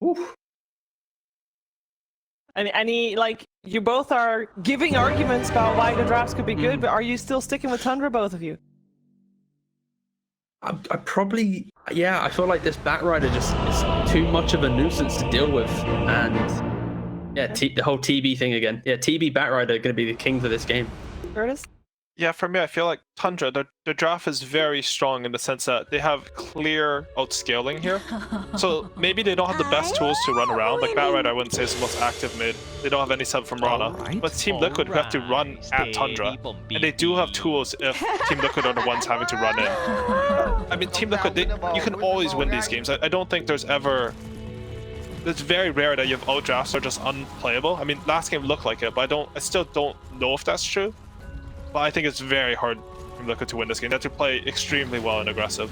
Oof. Any like, you both are giving arguments about why the drafts could be good, but are you still sticking with Tundra, both of you? I probably, yeah, I feel like this Batrider just is too much of a nuisance to deal with. And yeah, the whole TB thing again. Yeah, TB Batrider are going to be the king for this game. Curtis? Yeah, for me, I feel like Tundra, the draft is very strong in the sense that they have clear outscaling here. So maybe they don't have the best tools to run around. Like Batrider, I wouldn't say is the most active mid. They don't have any sub from Rana. But Team Liquid who have to run at Tundra. And they do have tools if Team Liquid are the ones having to run in. I mean, Team Liquid, you can always win these games. I don't think there's ever... It's very rare that you have outdrafts that are just unplayable. I mean, last game looked like it, but I still don't know if that's true. But I think it's very hard for Liquid to win this game. They have to play extremely well and aggressive.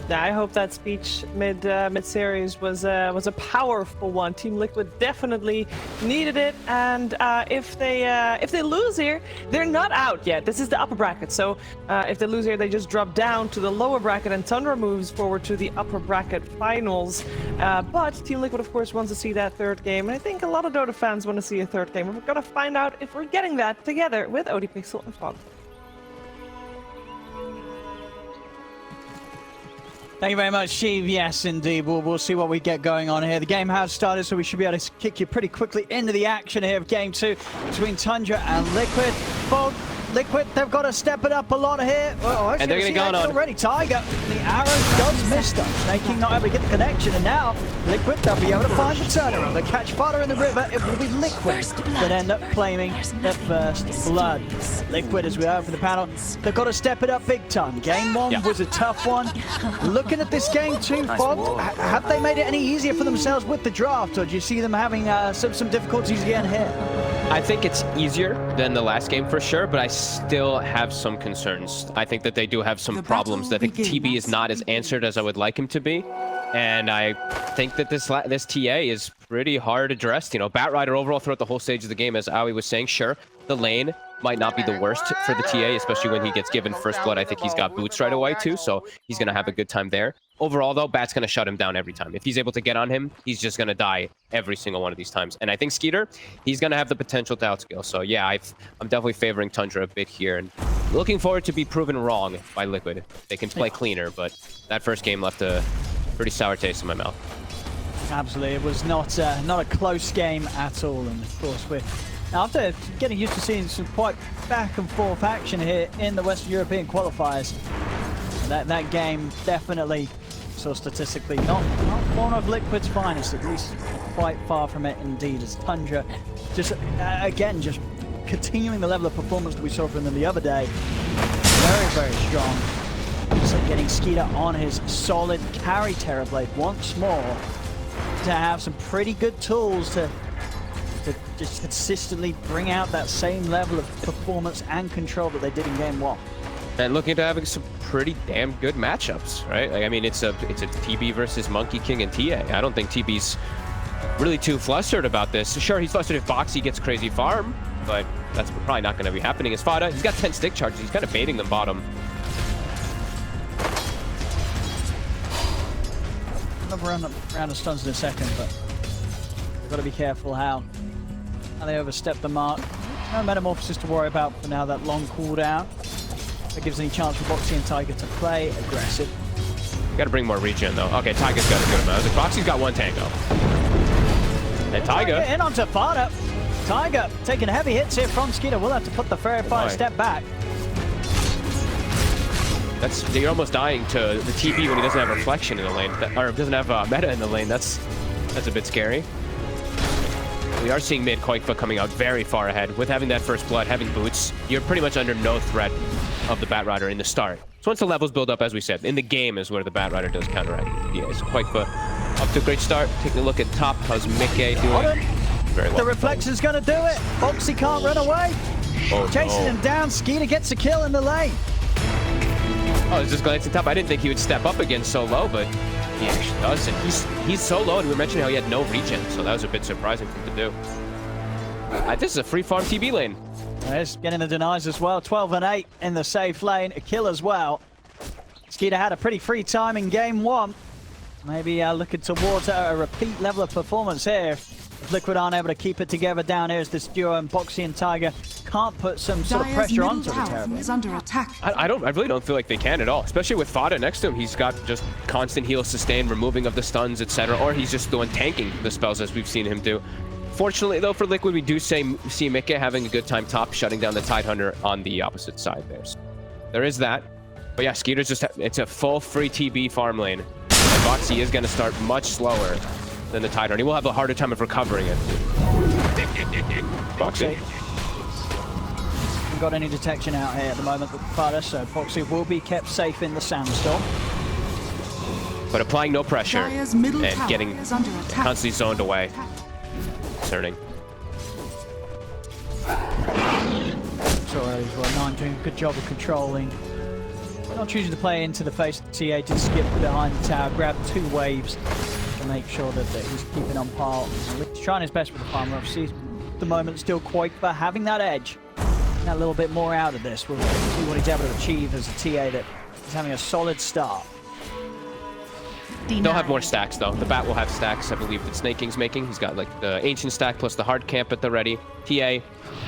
Yeah, I hope that speech mid-series was a powerful one. Team Liquid definitely needed it, and if they lose here, they're not out yet. This is the upper bracket, so if they lose here, they just drop down to the lower bracket, and Tundra moves forward to the upper bracket finals. But Team Liquid, of course, wants to see that third game, and I think a lot of Dota fans want to see a third game. We're gonna find out if we're getting that together with ODPixel and Fog. Thank you very much, Steve. Yes, indeed. We'll see what we get going on here. The game has started, so we should be able to kick you pretty quickly into the action here of Game 2 between Tundra and Liquid. Fog, Liquid, they've got to step it up a lot here. Oh, and they're going to go on. Already, Tiger, the arrow does miss them, making not able to get the connection. And now, Liquid, they'll be able to find the turnaround. They catch fodder in the river. It will be Liquid that end up claiming their first blood. Liquid, as we heard from the panel, they've got to step it up big time. Game 1 was a tough one. Looking at this game 2, Fog, have they made it any easier for themselves with the draft, or do you see them having some difficulties again here? I think it's easier than the last game for sure, but I still have some concerns. I think that they do have some problems. I think TB is not as answered as I would like him to be. And I think that this TA is pretty hard addressed. You know, Batrider overall throughout the whole stage of the game, as Aoi was saying, sure, the lane might not be the worst for the TA, especially when he gets given first blood. I think he's got boots right away too, so he's going to have a good time there. Overall, though, Bat's going to shut him down every time. If he's able to get on him, he's just going to die every single one of these times. And I think Skeeter, he's going to have the potential to outscale. So yeah, I'm definitely favoring Tundra a bit here, and looking forward to be proven wrong by Liquid. They can play cleaner, but that first game left a pretty sour taste in my mouth. Absolutely, it was not a close game at all, and of course after getting used to seeing some quite back and forth action here in the Western European qualifiers, that game definitely saw statistically not one of Liquid's finest, at least quite far from it indeed, as Tundra just again just continuing the level of performance that we saw from them the other day. Very, very strong. So getting Skeeter on his solid carry Terrorblade once more to have some pretty good tools to just consistently bring out that same level of performance and control that they did in Game 1. And looking to having some pretty damn good matchups, right? Like, I mean, it's a TB versus Monkey King and TA. I don't think TB's really too flustered about this. Sure, he's flustered if Boxy gets crazy farm, but that's probably not going to be happening. As Fada, he's got 10 stick charges. He's kind of baiting them bottom. Another round of stuns in a second, but we've got to be careful how they overstep the mark. No Metamorphosis to worry about for now, that long cooldown. That gives any chance for Boxy and Tiger to play aggressive. Got to bring more regen, though. Okay, Tiger's got a good amount. Boxy's got one tango. And Tiger in onto Fada. Tiger taking heavy hits here from Skeeter. We'll have to put the Fairy Fire step back. You're almost dying to the TB when he doesn't have reflection in the lane, or doesn't have meta in the lane. That's a bit scary. We are seeing mid Quakefoot coming out very far ahead. With having that first blood, having boots, you're pretty much under no threat of the Batrider in the start. So once the levels build up, as we said, in the game is where the Batrider does counteract the TA. So Quakefoot up to a great start. Taking a look at top, how's Mickey doing? Very well. The reflection's gonna do it. Boxy can't run away. Chasing him down. Skeeter gets a kill in the lane. Oh, it's just glancing top. I didn't think he would step up again so low, but he actually does. And he's so low, and we were mentioning how he had no regen, so that was a bit surprising for him to do. This is a free farm TB lane. There's getting the denies as well. 12 and 8 in the safe lane. A kill as well. Skeeter had a pretty free time in Game 1. Maybe looking towards a repeat level of performance here. If Liquid aren't able to keep it together down here as this duo and Boxy and Tiger can't put some sort of pressure onto the territory. Is under attack. I really don't feel like they can at all, especially with Fada next to him. He's got just constant heal, sustain, removing of the stuns, etc. Or he's just doing tanking the spells as we've seen him do. Fortunately, though, for Liquid, we do see Mikke having a good time top, shutting down the Tidehunter on the opposite side there. So there is that. But yeah, Skeeter's just, it's a full free TB farm lane. And Boxy is going to start much slower than the Tidehunter. He will have a harder time of recovering it. Boxy. Haven't got any detection out here at the moment with Fada, so Boxy will be kept safe in the sandstorm. But applying no pressure and getting constantly zoned away. Concerning. Sorry, well, Nine doing a good job of controlling. Not choosing to play into the face of the TA to skip behind the tower, grab 2 waves to make sure that he's keeping on par. He's trying his best with the farmer. Obviously, at the moment, still Qualifier having that edge. And a little bit more out of this. We'll see what he's able to achieve as a TA that is having a solid start. They'll have more stacks, though. The Bat will have stacks, I believe, that Snaking's making. He's got, like, the Ancient stack plus the Hard Camp at the ready. TA,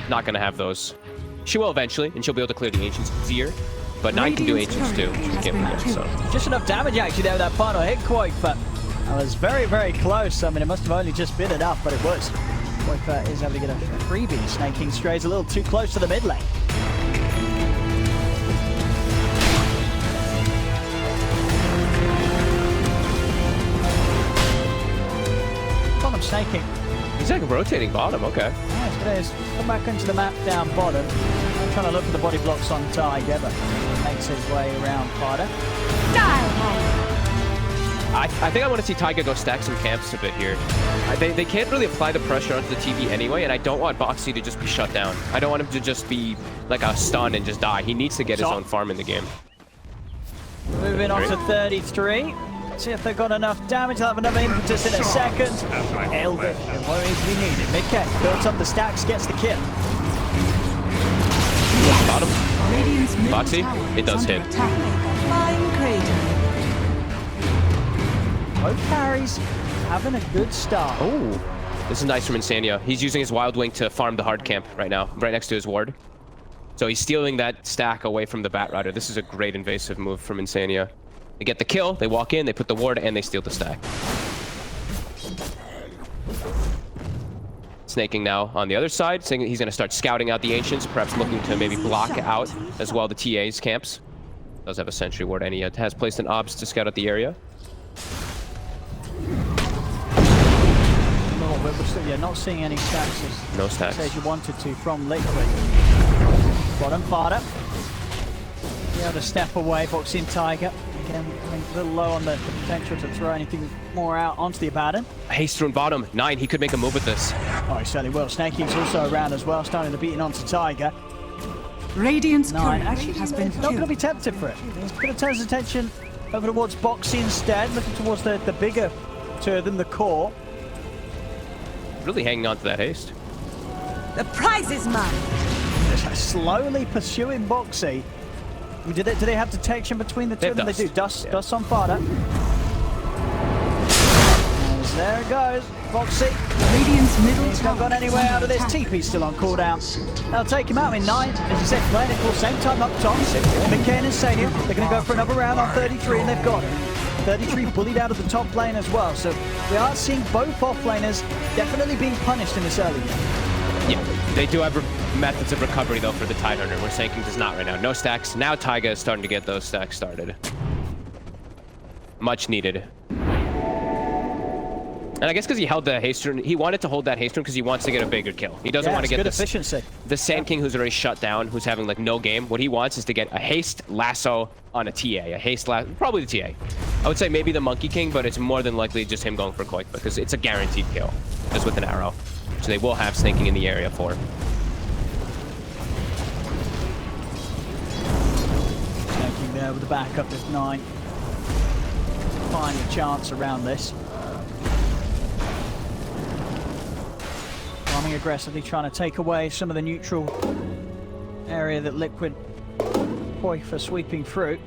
not going to have those. She will eventually, and she'll be able to clear the Ancients easier. But 9 can do Ancients, too. So. Just enough damage, actually, there with that final hit, Quake, but that was very, very close. I mean, it must have only just been enough, but it was. Quake is able to get a freebie. Snaking strays a little too close to the mid lane. Snaking. He's like rotating bottom, okay. Nice, come back into the map down bottom. I'm trying to look for the body blocks on Tiger, but makes his way around Fada. I think I want to see Tiger go stack some camps a bit here. They can't really apply the pressure onto the TV anyway, and I don't want Boxy to just be shut down. I don't want him to just be like a stun and just die. He needs to get his own farm in the game. Moving on to 33. See if they've got enough damage. They'll have another impetus in a second. Held it. It won't easily need it. Mikke builds up the stacks, gets the kill. Bottom. Boxy, it does hit. Both carries having a good start. Oh, this is nice from Insania. He's using his Wild Wing to farm the Hard Camp right now, right next to his ward. So he's stealing that stack away from the Bat Rider. This is a great invasive move from Insania. They get the kill, they walk in, they put the ward, and they steal the stack. Snaking now on the other side, saying he's going to start scouting out the Ancients, perhaps looking to maybe block out as well the TA's camps. Does have a sentry ward, and he has placed an obs to scout out the area. No, but we're still, yeah, not seeing any stacks as you wanted to from Liquid. Bottom Fada. Be able to step away, Boxing Tiger. Again, a little low on the potential to throw anything more out onto the Abaddon. Haste rune bottom. 9, he could make a move with this. Oh, he certainly will. Snaking's also around as well, starting to beat it onto Tiger. Radiant's 9 turret actually has been not going to be tempted for it. He's going to turn his attention over towards Boxy instead, looking towards the bigger two of them, the core. Really hanging on to that haste. The prize is mine. They're slowly pursuing Boxy. Do they have detection between the two of them? They do. Dust on Fada. There it goes. Boxy. Radiant's middle He's not gone anywhere out of this. TP's still on cooldown. They'll take him out. I mean, 9, as you said, playing it for same time up top. Mikke and Insania. They're going to go for another round on 33, and they've got it. 33 bullied out of the top lane as well. So we are seeing both offlaners definitely being punished in this early game. Yeah, they do have methods of recovery, though, for the Tidehunter, where Snaking does not right now. No stacks. Now Taiga is starting to get those stacks started. Much needed. And I guess because he held the haste rune, he wanted to hold that haste rune because he wants to get a bigger kill. He doesn't want to get efficiency. The Sand King who's already shut down, who's having like no game. What he wants is to get a haste lasso on a TA. A haste lasso, probably the TA. I would say maybe the Monkey King, but it's more than likely just him going for Quake because it's a guaranteed kill, just with an arrow. So they will have Snaking in the area for. Snaking there with the backup with 9. Finding a chance around this. Running aggressively, trying to take away some of the neutral area that Liquid Qualifier sweeping through.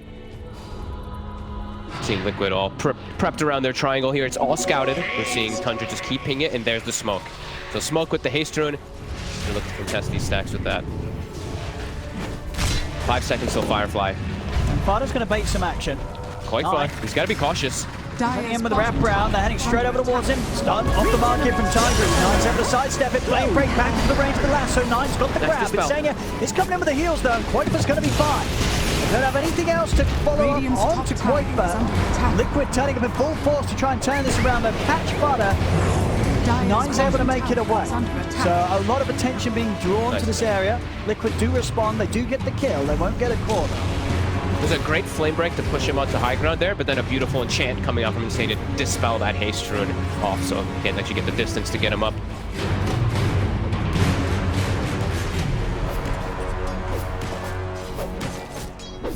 Seeing Liquid all prepped around their triangle here. It's all scouted. We're seeing Tundra just keep pinging it, and there's the smoke. So smoke with the haste rune. We're looking to contest these stacks with that. 5 seconds till Firefly. And Fada's going to bait some action. Qualifier. He's got to be cautious. Coming in with a wraparound, they're heading straight over towards him. Stun off the market from Tiger. Nine's able to sidestep it, blade break back into the range of the lasso. Nine's got the grab. Insania is coming in with the heels though, and Qualifiers going to be fine. Don't have anything else to follow up on to Qualifier. Liquid turning up in full force to try and turn this around, but catch Fada. Nine's able to make it away. So a lot of attention being drawn to this area. Liquid do respond, they do get the kill, they won't get a call though. There's a great flame break to push him onto high ground there, but then a beautiful enchant coming out from Insane to dispel that haste rune off, so can't actually get the distance to get him up.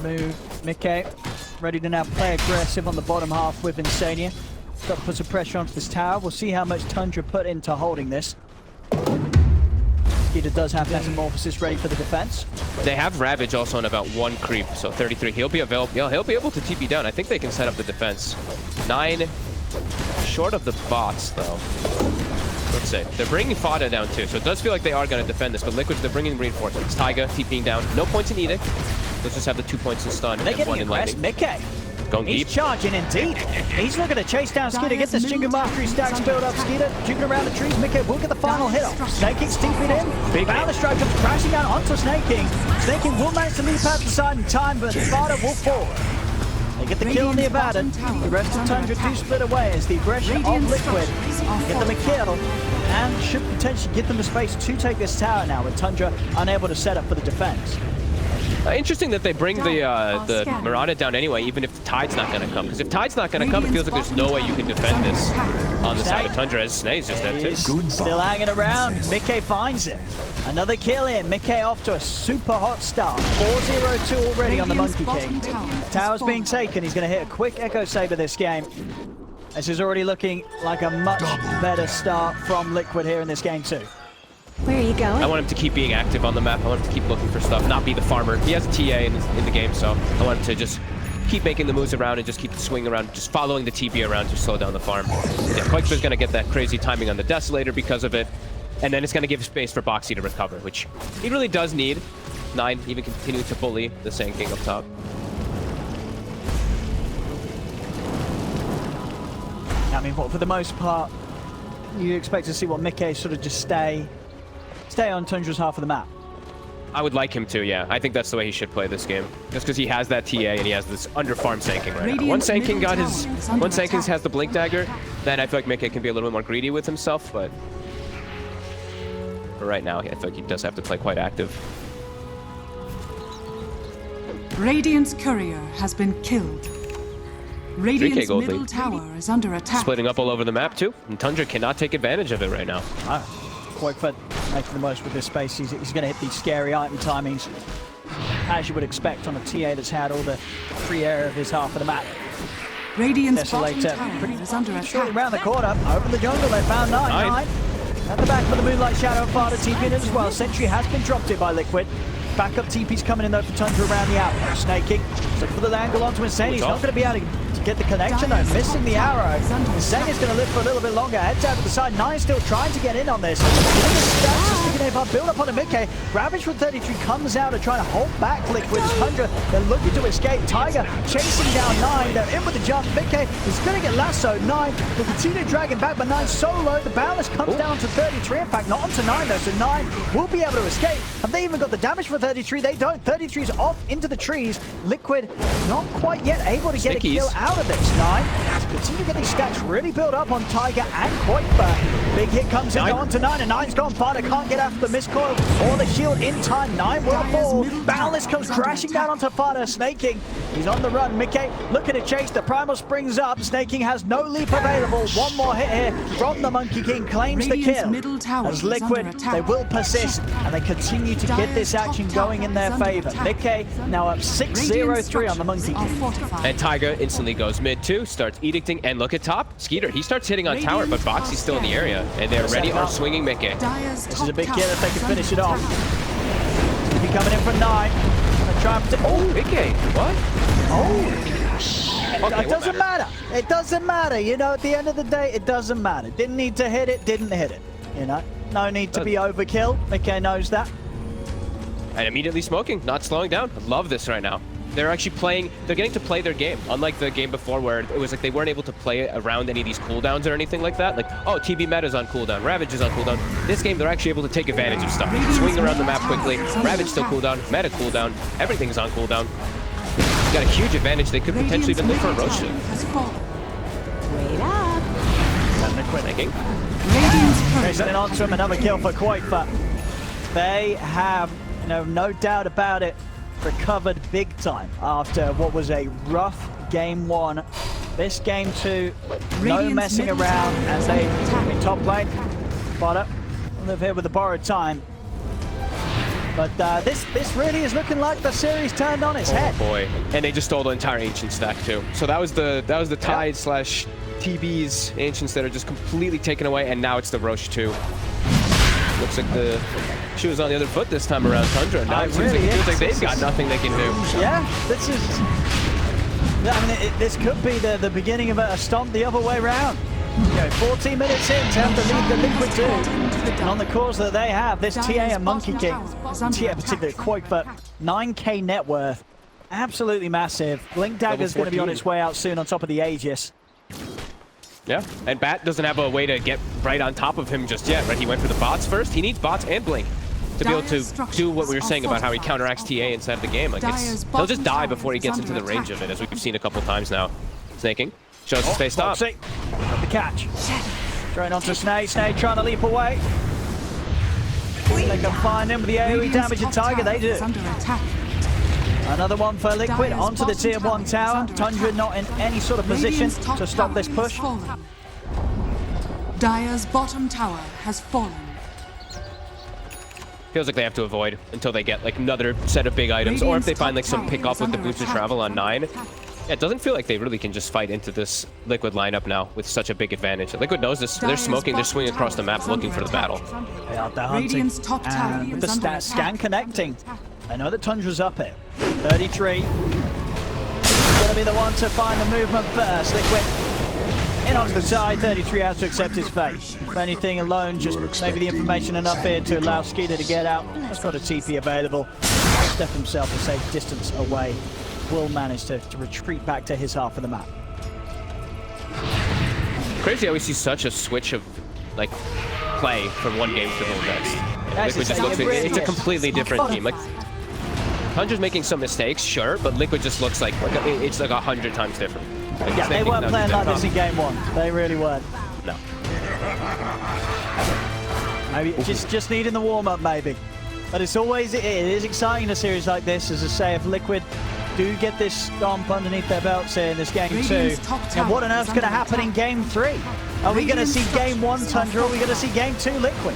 Move, Mickey, ready to now play aggressive on the bottom half with Insania. Got to put some pressure onto this tower. We'll see how much Tundra put into holding this. Skeeter does have Metamorphosis ready for the defense. They have Ravage also on about 1 creep, so 33. He'll be available. Yeah, he'll be able to TP down. I think they can set up the defense. 9 short of the bots though. Let's see. They're bringing Fada down too, so it does feel like they are going to defend this. But Liquid, they're bringing reinforcements. Taiga TPing down. No points in Edict. Let's just have the 2 points in stun They're and 1 in lightning. Mickey. Going He's deep. charging indeed. He's looking to chase down Skeeter, get the Jingle Mastery stacks built up. Skeeter juking around the trees. Mickey will get the final hit off. Snake King's TP'd in. Big Bound the strike comes crashing down onto Snake King. Snake King will manage to leap out the side in time, but Fada will fall. They get the kill on the Abaddon. The rest of Tundra do split away as the aggression of Liquid get them a kill and should potentially give them the space to take this tower now with Tundra unable to set up for the defense. Interesting that they bring the Mirana down anyway, even if the Tide's not going to come. Because if Tide's not going to come, it feels like there's no way you can defend this on the side of Tundra. As Snake's just dead too. Still hanging around. Mickey finds it. Another kill in. Mickey off to a super hot start. 4-0-2 already on the Monkey King. Tower's being taken. He's going to hit a quick Echo Saber this game. This is already looking like a much better start from Liquid here in this game too. Where are you going? I want him to keep being active on the map. I want him to keep looking for stuff, not be the farmer. He has a TA in the game, so I want him to just keep making the moves around and just keep the swing around, just following the TB around to slow down the farm. Yeah, Qualifiers going to get that crazy timing on the Desolator because of it, and then it's going to give space for Boxy to recover, which he really does need. 9 even continuing to bully the Sand King up top. I mean, for the most part, you expect to see what Mickey sort of just stay on Tundra's half of the map. I would like him to, yeah. I think that's the way he should play this game. Just because he has that TA and he has this underfarmed Sand King right now. Once Sand King has the Blink Dagger, then I feel like Mickey can be a little bit more greedy with himself, but for right now, I feel like he does have to play quite active. Radiant's courier has been killed. Radiant's middle tower is under attack. Splitting up all over the map too, and Tundra cannot take advantage of it right now. Qualifier making the most with this space. He's going to hit these scary item timings, as you would expect on a TA that's had all the free area of his half of the map. Radiant's bottom Desolator tower pretty is under shortly attack. around the corner. Over the jungle, they found 9. At the back for the Moonlight Shadow, Fada TP in as well. Sentry has been dropped here by Liquid. Backup TP's coming in though for Tundra around the outpost. Snake King looking for the angle onto Insane. He's not going to be able to get the connection though. Missing the arrow. Insane is going to live for a little bit longer. Heads out to the side. 9 still trying to get in on this. Build up on a Mickey. Ravage with 33 comes out and trying to hold back Liquid. Tundra, they're looking to escape. Tiger chasing down 9. They're in with the jump. Mickey is going to get lassoed. 9 will continue dragging back, but 9 so low. The balance comes down to 33. In fact, not onto 9 though. So 9 will be able to escape. Have they even got the damage for 33? They don't. 33's off into the trees. Liquid not quite yet able to get a kill out of this. 9 continue getting stacks really built up on Tiger and Qualifier. Big hit comes in onto 9 and 9's gone far. Can't get after the miscoil or the shield in time. 9 will fall. Boundless comes crashing down onto Fada. Snake King, he's on the run. Mickey looking to chase. The Primal springs up. Snake King has no leap available. One more hit here from the Monkey King. Claims the kill. As Liquid, they will persist and they continue to get this action going in their favor. Mickey now up 6-0-3 on the Monkey King. And Tiger instantly goes mid too, starts edicting, and look at top. Skeeter, he starts hitting on tower, but Boxy's still in the area, and they're ready on swinging Mickey. This is a big kill if they can finish it off. He'll be coming in for 9. Gonna try and oh, Mickey, what? Oh, It doesn't matter. It doesn't matter. You know, at the end of the day, it doesn't matter. Didn't need to hit it, didn't hit it. You know, no need to be overkill. Mickey knows that. And immediately smoking, not slowing down. I love this right now. They're actually playing, they're getting to play their game. Unlike the game before where it was like they weren't able to play around any of these cooldowns or anything like that. Like, oh, TB meta's on cooldown, Ravage is on cooldown. This game, they're actually able to take advantage of stuff. Swing around the map quickly, Ravage still cooldown, meta cooldown, everything's on cooldown. Got a huge advantage. They could potentially even look for a Roche. Wait up. And they're quitting. Radiant's Sending on to him, another kill for Qualifier. They have, no doubt about it, recovered big time after what was a rough game 1. This game 2, no messing around as they in top lane. Spotter, live here with the borrowed time. But this really is looking like the series turned on its head. Oh boy! And they just stole the entire ancient stack too. So that was the Tide slash TB's ancients that are just completely taken away, and now it's the Roche 2. Looks like the shoe was on the other foot this time around, Tundra. Now it feels like they've got nothing they can do. Yeah, this is. I mean, this could be the beginning of a stomp the other way around. 14 minutes in to have to lead the Liquid 2. And on the course that they have, this TA and Monkey King, TA particularly Qualifier, 9k net worth, absolutely massive. Blink Dagger's going to be on its way out soon on top of the Aegis. Yeah, and Bat doesn't have a way to get right on top of him just yet, right? He went for the bots first. He needs bots and Blink to be able to do what we were saying about how he counteracts TA inside of the game. Like he'll just die before he gets into the range of it, as we've seen a couple times now. Snaking shows his face stop. Got the catch. Throwing onto Snake. Snake trying to leap away. They can find him with the AoE damage and Tiger. They do. Another one for Liquid onto the tier 1 tower. Tundra not in any sort of position to stop this push. Dire's bottom tower has fallen. Feels like they have to avoid until they get like another set of big items, or if they find like some pick up with the boosted travel on 9. Yeah, it doesn't feel like they really can just fight into this Liquid lineup now with such a big advantage. Liquid knows this. They're smoking. They're swinging across the map looking for the battle. They are hunting. And with the scan connecting. I know that Tundra's up here. 33. He's going to be the one to find the movement first. Liquid in onto the side. 33 has to accept his fate. If anything alone, just maybe the information enough here to allow Skeeter to get out. He's got a TP available. Step himself a safe distance away. Will manage to retreat back to his half of the map. Crazy how we see such a switch of like play from one game to the next. Liquid just looks like it's a completely different team. Like Tundra's making some mistakes, sure, but Liquid just looks like it's like 100 times different. Like, yeah, they weren't playing like this in game 1. They really weren't. No. Maybe just needing the warm up, maybe. But it is exciting in a series like this, as I say, if Liquid do get this stomp underneath their belts here in this game 2. And what on earth's going to happen in game 3? Are we going to see game 1 Tundra, or are we going to see game 2 Liquid?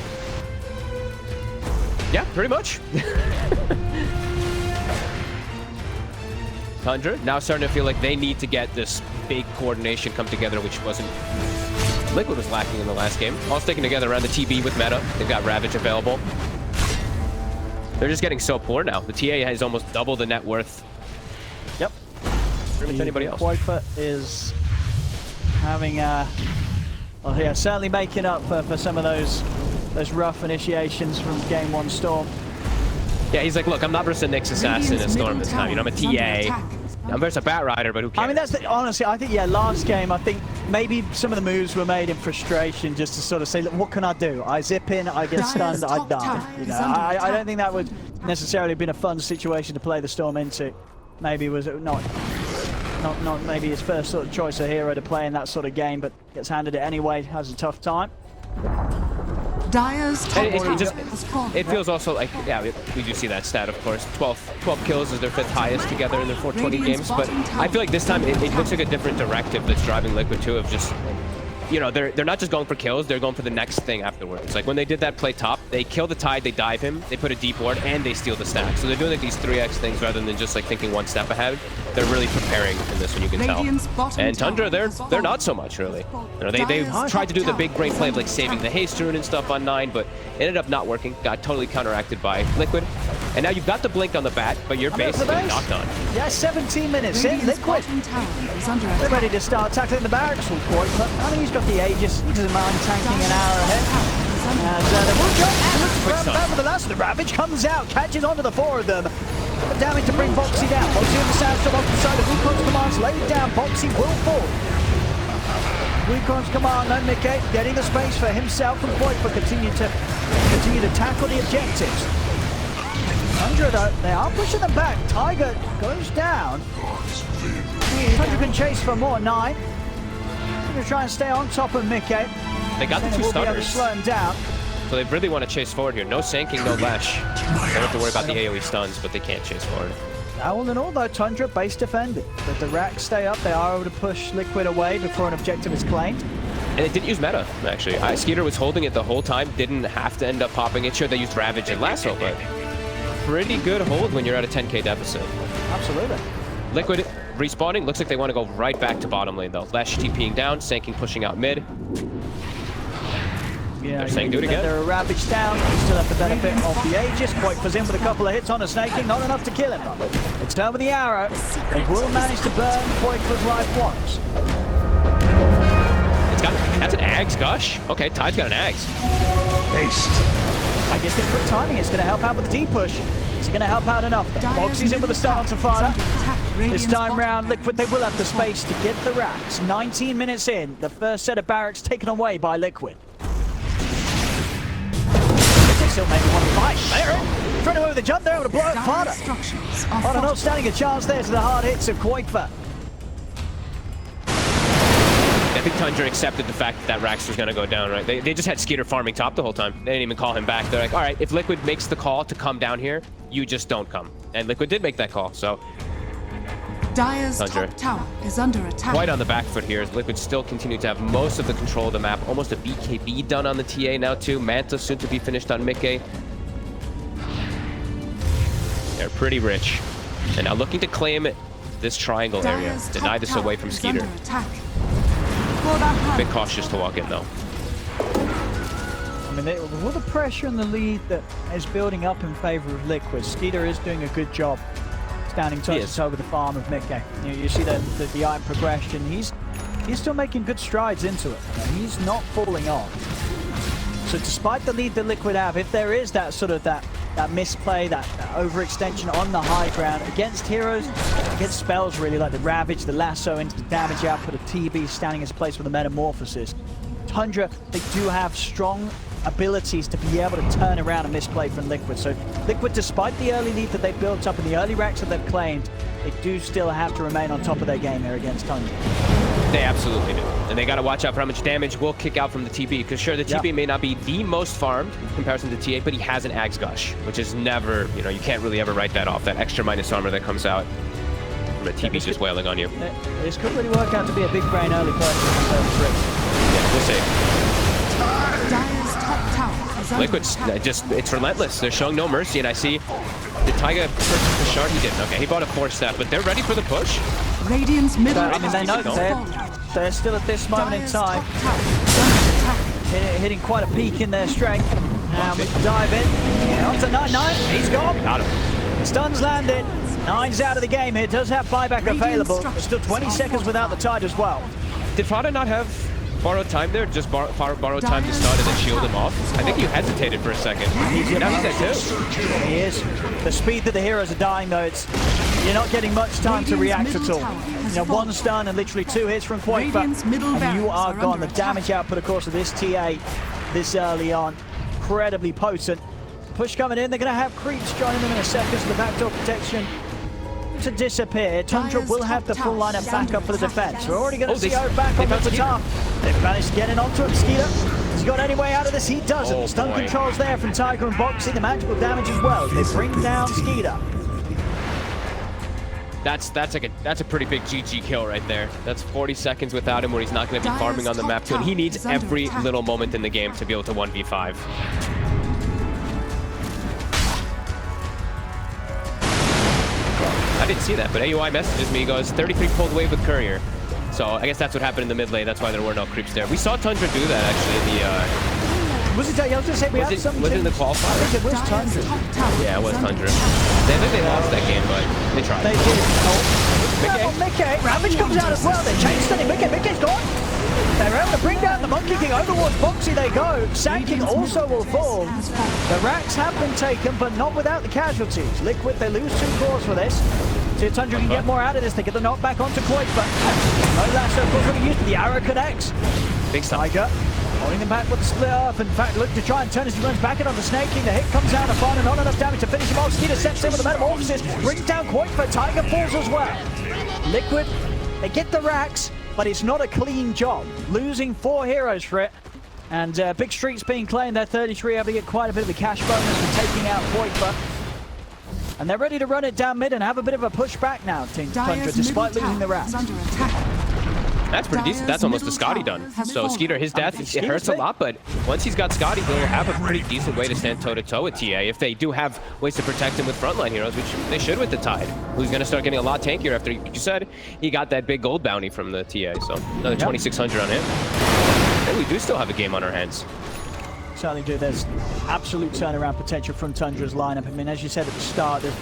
Yeah, pretty much. Tundra now starting to feel like they need to get this big coordination come together, which Liquid was lacking in the last game. All sticking together around the TB with meta. They've got Ravage available. They're just getting so poor now. The TA has almost double the net worth. Yep. Pretty much anybody else. Qualifier is having well, yeah, certainly making up for some of those rough initiations from game 1 Storm. Yeah, he's like, look, I'm not versus a Nyx Assassin in Storm this time. I'm a TA. I'm versus a Bat Rider, but who cares? I mean, honestly, I think, yeah, last game, I think maybe some of the moves were made in frustration just to sort of say, look, what can I do? I zip in, I get stunned, I die. I don't think that would necessarily have been a fun situation to play the Storm into. Maybe it was not maybe his first sort of choice of hero to play in that sort of game, but gets handed it anyway, has a tough time. Dire's it feels also like, yeah, we do see that stat, of course. 12 kills is their 5th highest together in their 420 games, but I feel like this time it looks like a different directive that's driving Liquid 2 of just, they're not just going for kills, they're going for the next thing afterwards. Like when they did that play top, they kill the Tide, they dive him, they put a deep ward, and they steal the stack. So they're doing like these 3x things rather than just like thinking one step ahead. they're really preparing in this one, you can tell. Radiant's bottom And Tundra, tower they're not so much, really. You know, they tried to do the big brain play of like saving the haste rune and stuff on 9, but it ended up not working. Got totally counteracted by Liquid. And now you've got the blink on the bat, but your base has been knocked on. Yeah, 17 minutes in. Radiant's Liquid. bottom tower is under They're attack. ready to start tackling the barracks with Quite, but I mean, he's got the Aegis. He doesn't mind tanking an hour ahead. And they will jump. Grab the bat with the last. The Ravage comes out, catches onto the 4 of them. But damage to bring Boxy down. Boxy on the south side, off the side of Wukon's commands, laid down. Boxy will fall. Wukon's command, no Mickey, getting the space for himself and Quite, but continue to tackle the objectives. Tundra, though, they are pushing them back. Tiger goes down. Tundra can chase for more. 9. Going to try and stay on top of Mickey. They got the Then 2 we'll be able to stunners. slow him down. So they really want to chase forward here. No sanking, no lash. They don't have to worry about the AoE stuns, but they can't chase forward. All in all, though, Tundra base defending. But the racks stay up. They are able to push Liquid away before an objective is claimed. And it didn't use meta, actually. Skeeter was holding it the whole time, didn't have to end up popping it. Sure, they used Ravage and Lasso, but pretty good hold when you're at a 10k deficit. Absolutely. Liquid respawning. Looks like they want to go right back to bottom lane, though. Lash TPing down, sanking pushing out mid. Yeah, They're saying do it again. They're a Ravage down. You still have the benefit of the Aegis. Quite fuzz in with a couple of hits on a snaking. Not enough to kill him. It's down with the arrow. They will manage to burn Quite with life once. That's an Ags Gush? Okay, Tide's got an Ags. I guess different timing. It's going to help out with the deep push. It's going to help out enough. Boxy's in with a start to fire. This time round, Liquid, they will have the space to get the racks. 19 minutes in, the first set of barracks taken away by Liquid. They still maybe want to fight. They're trying to over the jump there, able to blow it farther. Fada not standing a chance there to the hard hits of Qualifier. I think Tundra accepted the fact that Rax was going to go down, right? They just had Skeeter farming top the whole time. They didn't even call him back. They're like, all right, if Liquid makes the call to come down here, you just don't come. And Liquid did make that call, so Dire's Tundra top tower is under attack. quite on the back foot here as Liquid still continue to have most of the control of the map. Almost a BKB done on the TA now too. Manta soon to be finished on Mickey. They're pretty rich. And now looking to claim this triangle area. Dire's Deny top this tower away from is Skeeter. under attack. A bit cautious to walk in though. I mean, with all the pressure and the lead that is building up in favor of Liquid, Skeeter is doing a good job standing toe to toe with the farm of Mickey. You see the item progression. He's still making good strides into it. He's not falling off. So despite the lead that Liquid have, if there is that sort of that misplay, that overextension on the high ground against heroes, against spells really like the Ravage, the Lasso into the damage output of TB standing in his place with the Metamorphosis. Tundra, they do have strong abilities to be able to turn around a misplay from Liquid. So Liquid, despite the early lead that they've built up and the early racks that they've claimed, they do still have to remain on top of their game here against Tundra. They absolutely do. And they got to watch out for how much damage will kick out from the TB. Because sure, the TB may not be the most farmed in comparison to TA, but he has an Ags Gush, which is never, you know, you can't really ever write that off. That extra minus armor that comes out from a TB just wailing on you. This could really work out to be a big brain early purchase in service rate. Yeah, we'll see. Dire's top tower is under Liquid's attack. it's relentless. They're showing no mercy, and I see did Taiga purchase the shard? He didn't. Okay, he bought a 4-step, but they're ready for the push. Radiant's middle I mean, they know they're still at this moment in Dire's time top tower is under attack. hitting quite a peak in their strength. Now we can dive in. Yeah, on to 9-9. He's gone. Got him. Stuns landed. 9's out of the game here. Does have buyback available. There's still 20 seconds without the tide as well. Did Fada not have borrowed time there? Just borrow time to stun and then shield him off? I think you hesitated for a second. Now he's at 2. He is. The speed that the heroes are dying, though, you're not getting much time to react at all. You know, 1 stun and literally 2 hits from Qualifier, and you are gone. The damage output, of course, of this TA this early on, incredibly potent. Push coming in. They're going to have creeps joining them in a second, so the backdoor protection to disappear. Tundra will have the full lineup back up for the defense. We're already going to see Oak back on the top. They've managed to get in onto him. Skeeter, has he got any way out of this? He doesn't. Stun controls there from Tiger and Boxy. The magical damage as well. They bring down Skeeter. That's a pretty big GG kill right there. That's 40 seconds without him where he's not going to be farming on the map too, and he needs every little moment in the game to be able to 1v5. I didn't see that, but AUI messages me, he goes, 33 pulled wave with Courier. So I guess that's what happened in the mid lane. That's why there were no creeps there. We saw Tundra do that, actually, in the... Was it? I was going to say, we had some... Was it in the qualifier? I think it was Tundra. Yeah, it was Tundra. I think they lost that game, but they tried. They did. Oh, Mickey. Ravage comes out as well. They changed Stunning. Mickey's gone. They're able to bring down the Monkey King. Overwatch Boxy they go. Sand King also will fall. The racks have been taken, but not without the casualties. Liquid, they lose 2 cores for this. See if Tundra can get more out of this. They get the knock back onto Qualifier. No lasso, of course, what he used. The arrow connects. Big stuff. Tiger holding them back with the split up. In fact, look to try and turn as he runs back in on the Snake King. The hit comes out upon and not enough damage to finish him off. Skeeter steps in with the Metamorphosis, brings down Qualifier. Tiger falls as well. Liquid, they get the racks, but it's not a clean job. Losing 4 heroes for it. And Big Street's being claimed. They're 33, able to get quite a bit of a cash bonus for taking out Qualifier. And they're ready to run it down mid and have a bit of a push back now, Team Tundra, despite losing the racks. That's pretty decent. That's almost a Scotty done. So Skeeter, his death, it hurts a lot, but once he's got Scotty, he'll have a pretty decent way to stand toe-to-toe with TA if they do have ways to protect him with frontline heroes, which they should with the Tide, who's going to start getting a lot tankier after, you said, he got that big gold bounty from the TA, so another 2,600 on him. And we do still have a game on our hands. Certainly do. There's absolute turnaround potential from Tundra's lineup. I mean, as you said at the start, they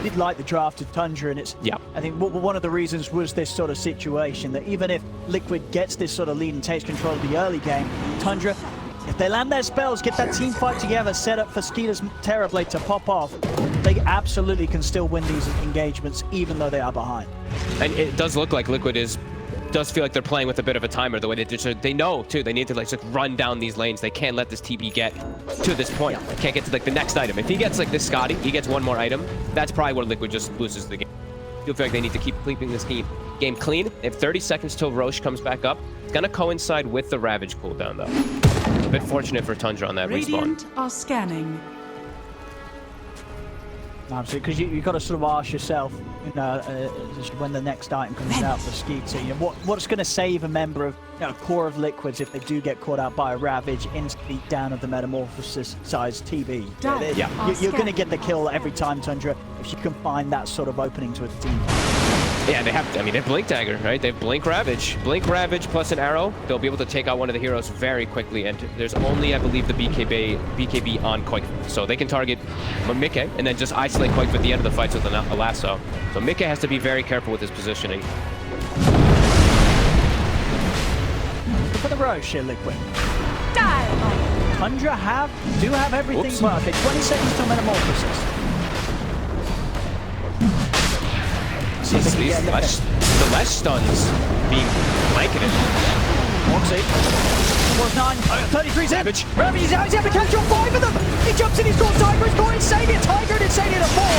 did like the draft of Tundra, and it's, I think one of the reasons was this sort of situation, that even if Liquid gets this sort of lead and takes control of the early game, Tundra, if they land their spells, get that team fight together, set up for Skeeter's Terrorblade to pop off, they absolutely can still win these engagements, even though they are behind. And it does look like Liquid does feel like they're playing with a bit of a timer, the way they know too, they need to like just run down these lanes. They can't let this TB get to this point. Can't get to like the next item. If he gets like this Scotty, he gets one more item, that's probably where Liquid just loses the game. I feel like they need to keep keeping this game clean. They have 30 seconds till Roche comes back up. It's gonna coincide with the Ravage cooldown though. A bit fortunate for Tundra on that Radiant respawn. are scanning. Absolutely, because you've got to sort of ask yourself, you know, when the next item comes out for Skeeter, you know, what's going to save a member of, you know, core of Liquids if they do get caught out by a Ravage, instantly down of the Metamorphosis size TB. You're going to get the kill every time, Tundra, if you can find that sort of opening to a team. Yeah, they have, I mean, they have Blink Dagger, right? They have Blink Ravage. Blink Ravage plus an arrow, they'll be able to take out one of the heroes very quickly, and there's only, I believe, the BKB on Quake. So they can target Mickey and then just isolate Quake at the end of the fights with a lasso. So Mickey has to be very careful with his positioning. For the Roche here, Liquid. Tundra do have everything working. 20 seconds till Metamorphosis. The less stuns being blanketed. Was 9, 33's Ravage. Ravage is out, he's able to catch on 5 of them. He jumps in, he's got Tiger, he's got Insania. Tiger and Insania to fall.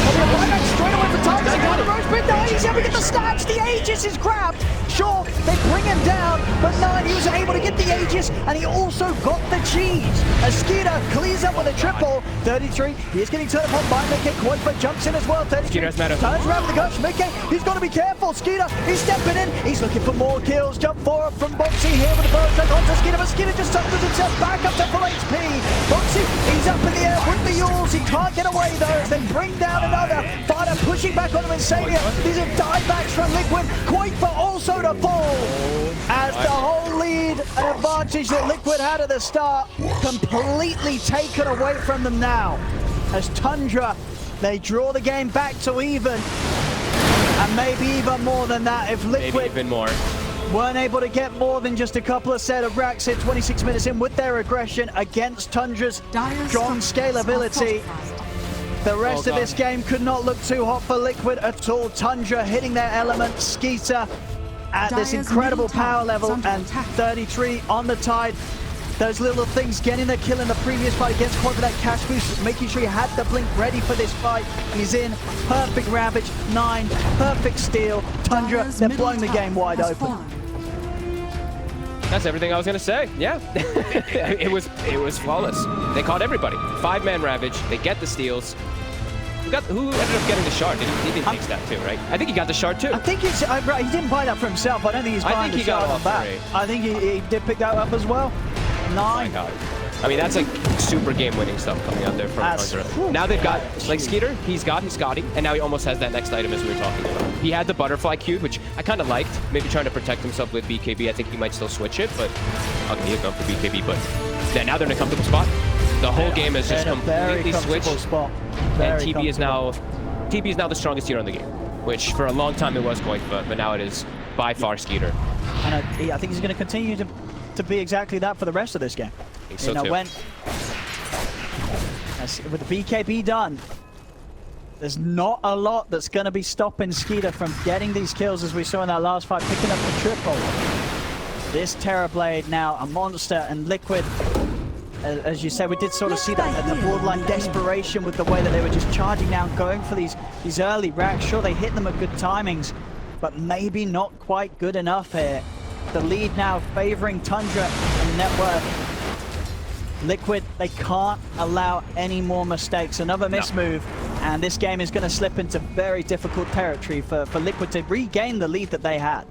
The buyback straight away for Tiger. He's got the Roche, but 9, he's able to get the stats. The Aegis is grabbed. Sure, they bring him down, but 9, he was able to get the Aegis, and he also got the cheese. As Skeeter clears up with a triple. 33, he is getting turned upon by Mickey. Qualifier jumps in as well. 33 turns around with the coach. Mickey, he's got to be careful. Skeeter, he's stepping in. He's looking for more kills. Jump 4 up from Boxy here with the bird strike onto Skeeter, but Skeeter just tumbles himself back up to full HP. Boxy, he's up in the air with the Yules. He can't get away though as they bring down another fighter, pushing back onto Insania. These are diebacks from Liquid. Qualifier also to fall as the whole lead and advantage that Liquid had at the start completely taken away from them now. As Tundra, they draw the game back to even, and maybe even more than that if Liquid weren't able to get more than just a couple of set of racks here 26 minutes in with their aggression against Tundra's strong scalability. The rest of this game could not look too hot for Liquid at all. Tundra hitting their element, Skeeter at this incredible power level, and 33 on the Tide. Those little things getting the kill in the previous fight against Quad for that cash boost, making sure he had the blink ready for this fight. He's in. Perfect Ravage, 9, perfect steal. Tundra, they're blowing the game wide open. That's everything I was gonna say. Yeah, it was flawless. They caught everybody. 5-man Ravage. They get the steals. Who ended up getting the shard? He didn't take that too, right? I think he got the shard too. I think he didn't buy that for himself. I don't think he's buying the shard on that. I think he did pick that up as well. 9. I mean, that's like super game-winning stuff coming out there from Tundra. Now they've got, like Skeeter, he's got his Scotty, and now he almost has that next item as we were talking about. He had the butterfly queued, which I kind of liked. Maybe trying to protect himself with BKB. I think he might still switch it, but I'll give you a gun for BKB. But yeah, now they're in a comfortable spot. The whole game is just completely switched. Spot. And TB is now the strongest hero in the game, which for a long time it was Qualifier, but now it is by far Skeeter. And I think he's going to continue to be exactly that for the rest of this game. So too. With the BKB done, there's not a lot that's going to be stopping Skeeter from getting these kills as we saw in that last fight, picking up the triple. This Terrorblade now a monster, and Liquid, as you said, we did sort of see that the borderline desperation with the way that they were just charging down, going for these early racks. Sure, they hit them at good timings, but maybe not quite good enough here. The lead now favoring Tundra and net worth. Liquid, they can't allow any more mistakes. Another mismove, and this game is going to slip into very difficult territory for Liquid to regain the lead that they had.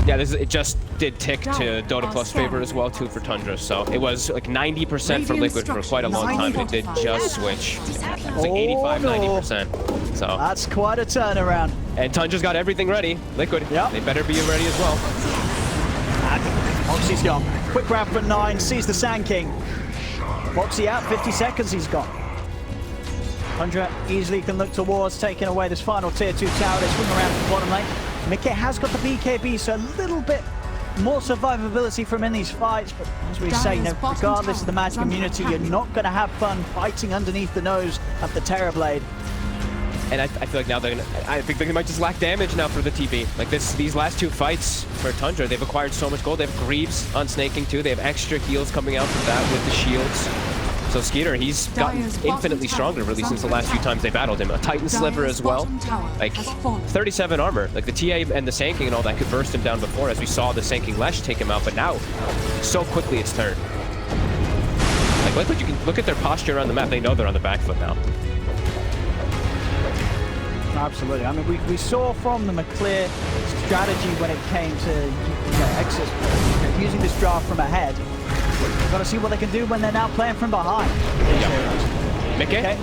Yeah, it just did tick to Dota Plus favor as well, too, for Tundra. So it was like 90% for Liquid for quite a long time, and it did just switch. It was like 85, 90%. So that's quite a turnaround. And Tundra's got everything ready. Liquid, they better be ready as well. Foxy's gone. Quick grab for 9, sees the Sand King. Foxy out, 50 seconds he's got. Tundra easily can look towards taking away this final tier 2 tower. They swing around to the bottom lane. Mickey has got the BKB, so a little bit more survivability from in these fights, but as we say, regardless of the match community, you're not going to have fun fighting underneath the nose of the Terrorblade. And I feel like now I think they might just lack damage now for the TB. Like these last 2 fights for Tundra, they've acquired so much gold. They have Greaves on snaking too. They have extra heals coming out from that with the shields. So Skeeter, he's gotten infinitely stronger really since the last few times they battled him. A Titan Sliver as well, like 37 armor. Like the TA and the Sand King and all that could burst him down before, as we saw the Sand King Lash take him out, but now so quickly it's turned. Like Liquid, you can look at their posture on the map. They know they're on the back foot now. Absolutely. I mean, we saw from them a clear strategy when it came to using this draft from ahead. We've got to see what they can do when they're now playing from behind. Mickey? Okay.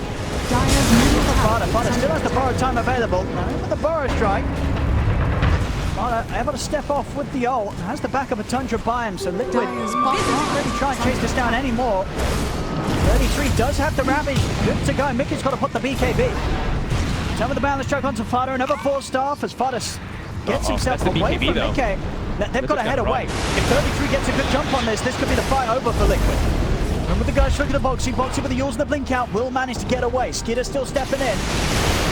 Fada still has the borrow time available. Now with the borrow strike, Fada able to step off with the ult. Has the back of a Tundra by him, so Liquid can't really try and chase this down anymore. 33 does have the Ravage. Good to go. Mickey's got to put the BKB. Some of the balance strike onto Fada, another 4-star as Fada gets himself away from Mickey. They've got to head away. If 33 gets a good jump on this could be the fight over for Liquid. Remember the guys looking at Boxy with the Yules and the blink out will manage to get away. Skidder still stepping in.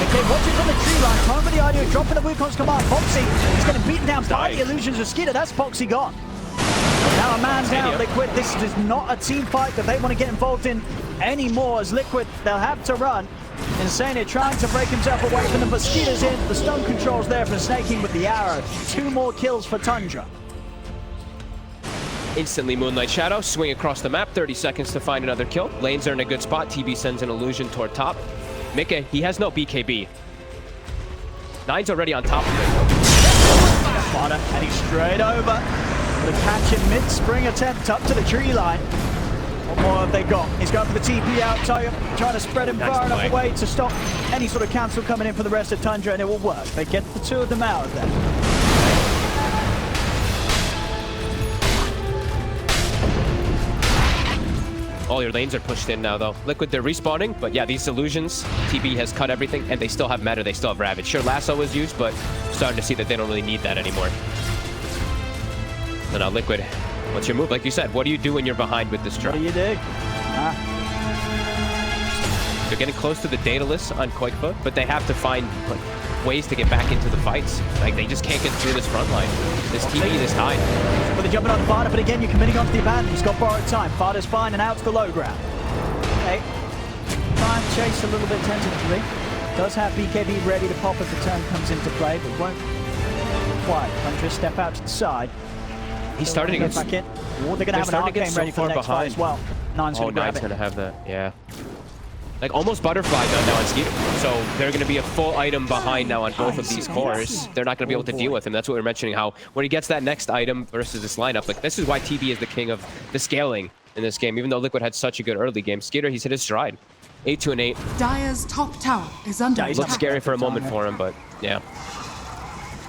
Okay, watching from the tree line, time for the idea of dropping the Wukong's command. Foxy is getting beaten down by the illusions of Skidder. That's Foxy gone. Now a man down, Liquid. This is not a team fight that they want to get involved in anymore, as Liquid, they'll have to run. Insane trying to break himself away from them, but Skeeter's in. The stun controls there for snaking with the arrow. 2 more kills for Tundra. Instantly Moonlight Shadow, swing across the map, 30 seconds to find another kill. Lanes are in a good spot. TB sends an illusion toward top. Mickey, he has no BKB. 9's already on top of it. Fada, and he's straight over. The catch in mid-spring attempt up to the tree line. What more have they got? He's going for the TP out, trying to spread him far enough away to stop any sort of cancel coming in for the rest of Tundra, and it will work. They get the 2 of them out of there. All your lanes are pushed in now, though. Liquid, they're respawning, but yeah, these illusions, TB has cut everything, and they still have meta, they still have Ravage. Sure, Lasso was used, but starting to see that they don't really need that anymore. So now Liquid, what's your move? Like you said, what do you do when you're behind with this drop? What do you do? They're getting close to the Daedalus on Quakefoot, but they have to find ways to get back into the fights. Like, they just can't get through this front line. This TB, this time. But they're jumping on Fada, but again, you're committing onto the abandon. He's got borrowed time. Fada's fine and out to the low ground. Okay. Try and chase a little bit tentatively. Does have BKB ready to pop if the turn comes into play, but won't require. Tundra step out to the side. He's starting to get back in. Oh, they're going to have an arcane ready for the next fight as well. Nine's going to grab it. Nine's going to have that, yeah. Like, almost butterfly done now on Skeeter. So they're going to be a full item behind now on both of these cores. They're not going to be able to deal with him. That's what we were mentioning, how when he gets that next item versus this lineup, like, this is why TB is the king of the scaling. in this game. Even though Liquid had such a good early game, Skater, he's hit his stride. 8-2-8. Dire's top tower is under attack. Looked scary for a moment for him, but yeah.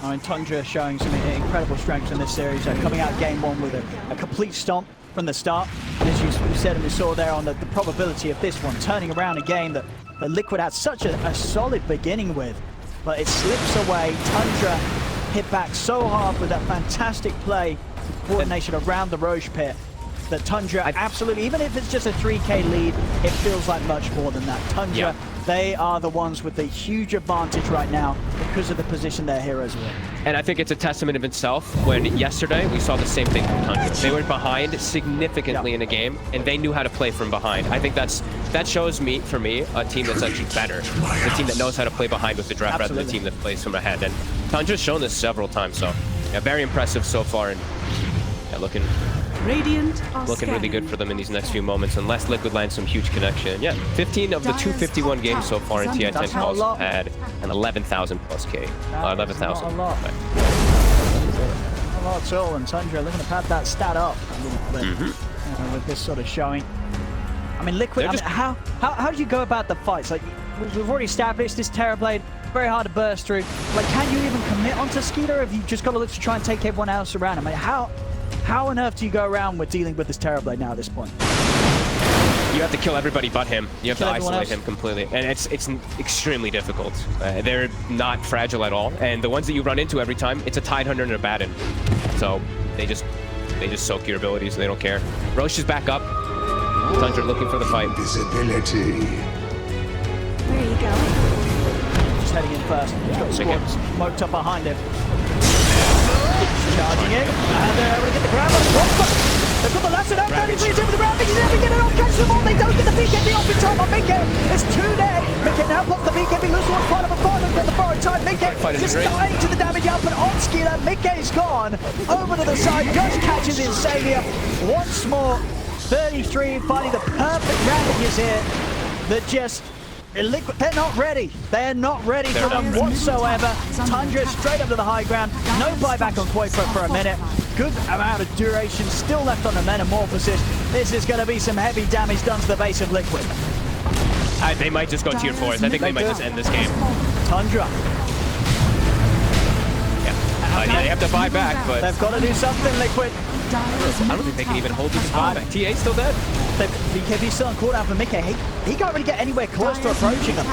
I mean, Tundra showing some incredible strength in this series, coming out game one with a complete stomp from the start. And as you said and we saw there on the probability of this one, turning around a game that Liquid had such a solid beginning with, but it slips away. Tundra hit back so hard with that fantastic play, coordination around the Roche pit, that Tundra absolutely, even if it's just a 3k lead, it feels like much more than that. Tundra, they are the ones with the huge advantage right now because of the position their heroes are in. And I think it's a testament of itself when yesterday we saw the same thing from Tundra. They were behind significantly in a game, and they knew how to play from behind. I think that shows me, for me, a team that's actually better. The team that knows how to play behind with the draft rather than the team that plays from ahead. And Tundra's shown this several times, so yeah, very impressive so far, and yeah, looking really good for them in these next few moments, unless Liquid lands some huge connection. Yeah, 15 of the 251 games so far in TI10 calls had an 11,000 plus K. 11,000. Not a lot. Not a lot at all, and Tundra looking to pad that stat up a little bit with this sort of showing. I mean, Liquid, how do you go about the fights? Like, we've already established this Terrorblade, very hard to burst through. Like, can you even commit onto Skeeter, or have you just got to look to try and take everyone else around? I mean, how on earth do you go around with dealing with this Terrorblade now at this point? You have to kill everybody but him. You have to isolate him completely, and it's extremely difficult. They're not fragile at all, and the ones that you run into every time, it's a Tidehunter and a Batten. So they just soak your abilities. They don't care. Roche is back up. Tundra looking for the fight. Visibility. Where are you going? Just heading in first. He's got the squad smoked up behind him. Charging it, and they're able to get the grab on the they've got the lasso down, 33 is in with the ground. Mickey's able to get it off, catch them all. They don't get the BKB off in time on Mickey. It's 2 dead. Mickey now pops the BKB loose one, part of a final at the far time. Mickey just dying to the damage output on Skeeter. Mickey's gone over to the side, just catches Insania once more. 33 finding the perfect ravages here that just Liquid, they're not ready. They're not ready for them whatsoever. Tundra straight up to the high ground. No buyback on Qualifier for a minute. Good amount of duration still left on the Metamorphosis. This is going to be some heavy damage done to the base of Liquid. They might just go tier 4s. I think they might just end this game. Tundra. Yeah, they have to buy back, but they've got to do something, Liquid. I don't think they can even hold this buyback. TA still dead. BKB's still on cooldown for Mickey. He can't really get anywhere close to approaching them.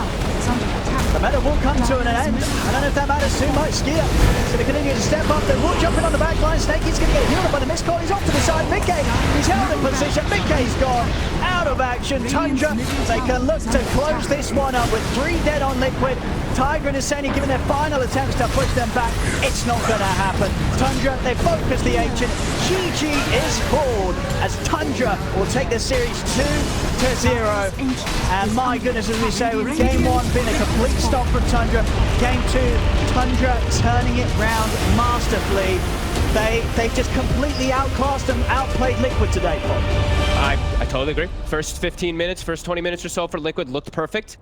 The meta will come to an end. I don't know if that matters too much. Skeeter is going to continue to step up. They will jump in on the back line. Snakey's going to get healed by the missed call. He's off to the side. Mickey, he's held in position. Mickey's gone out of action. Tundra, they can look to close this one up with 3 dead on Liquid. Tiger and Insania giving their final attempts to push them back. It's not going to happen. Tundra, they focus the ancient. GG is called as Tundra will take the series 2-0. And my goodness, as we say, with game 1 being a complete stop from Tundra, game 2, Tundra turning it round masterfully. They just completely outclassed and outplayed Liquid today, Paul. I totally agree. First 15 minutes, first 20 minutes or so for Liquid looked perfect.